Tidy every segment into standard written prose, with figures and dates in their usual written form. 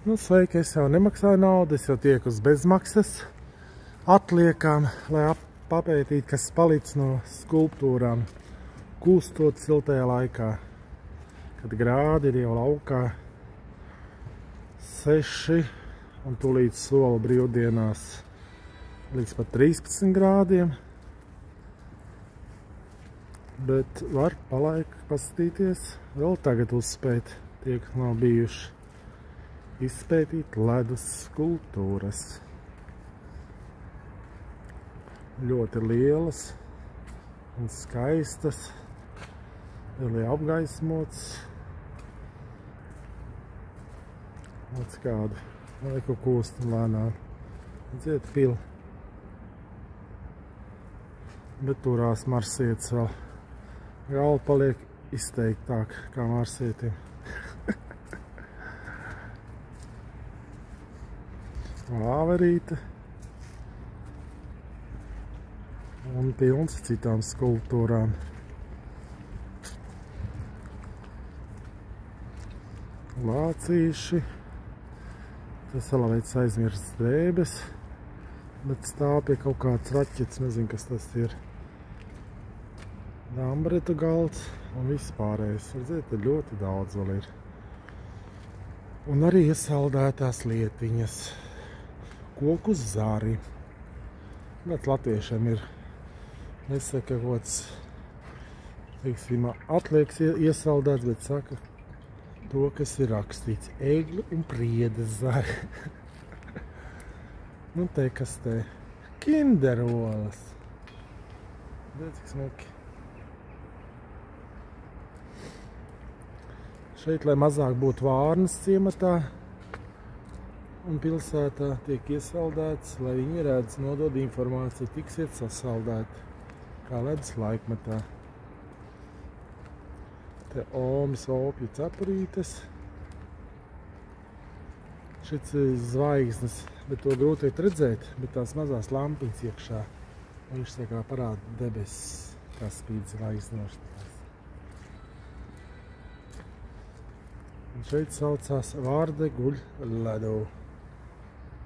Nu, sveiki, es jau nemaksāju naudu, es jau tieku uz bezmaksas atliekām, lai papētītu, kas palicis no skulptūrām, kūstot siltajā laikā, kad grādi ir jau laukā 6 un tūlīt sola brīvdienās līdz pat 13 grādiem. Bet var palaik paskatīties, vēl tagad uzspēt tie, kas nav bijuši, izpētīt ledus skulptūras. Ļoti lielas un skaistas, vēl ir apgaismots. Lēc kādu laiku kūst un lēnām. Redziet, pili. Bet turās marsietis vēl. Galva paliek izteiktāk kā marsietim. Vāverīte. Un pilns citām skulptūrām. Lācīši. Tas vēl veids aizmirsts drēbes, bet stāv pie kaut kāds raķets, nezinu, kas tas ir. Dambretu galds un viss pārējais. Redziet, ļoti daudz vēl ir. Un arī iesaldētās lietiņas. Koku zari. Kāds latviešiem ir, nesaka kods, teiksim, atlieks iesaldēts, bet saka to, kas ir rakstīts. Egļu un priedes zari. Nu, te kas te? Kinderolas. Redz, cik smuki. Šeit, lai mazāk būtu vārnas ciematā un pilsētā, tiek iesaldēts, lai viņi redz, nodod informāciju, tiksiet sasaldēti, kā ledus laikmetā. Te omas opju cepurītes. Šits ir zvaigznes, bet to grūti redzēt, bet tās mazās lampiņas iekšā. Viņš tā kā parāda debesis, kā spīd zvaigznoši. Un šeit saucās Vārde guļ ledu.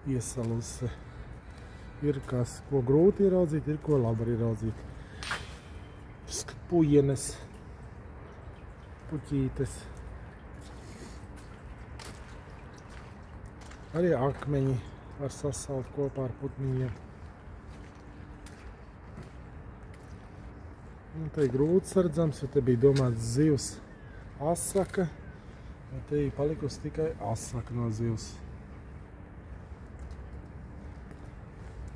Iesalusi. Ir kas, ko grūti ieraudzīt, ir ko labi ieraudzīt. Pujenes, puķītes. Arī akmeņi var sasalt kopā ar putniņiem. Un te ir grūti sardzams, jo te bija domāts zivs asaka, bet te ir palikusi tikai asaka no zivs.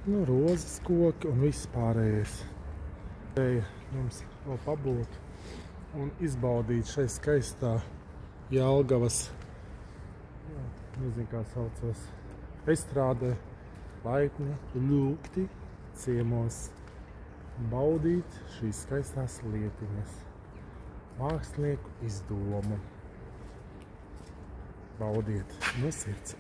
Nu, rozes koki un viss pārējais. Vēja jums vēl pabūt un izbaudīt šai skaistā Jelgavas, nezinu kā saucās, estrādē, laipni lūgti ciemos. Baudīt šīs skaistās lietiņas. Mākslinieku izdomu. Baudiet no sirds.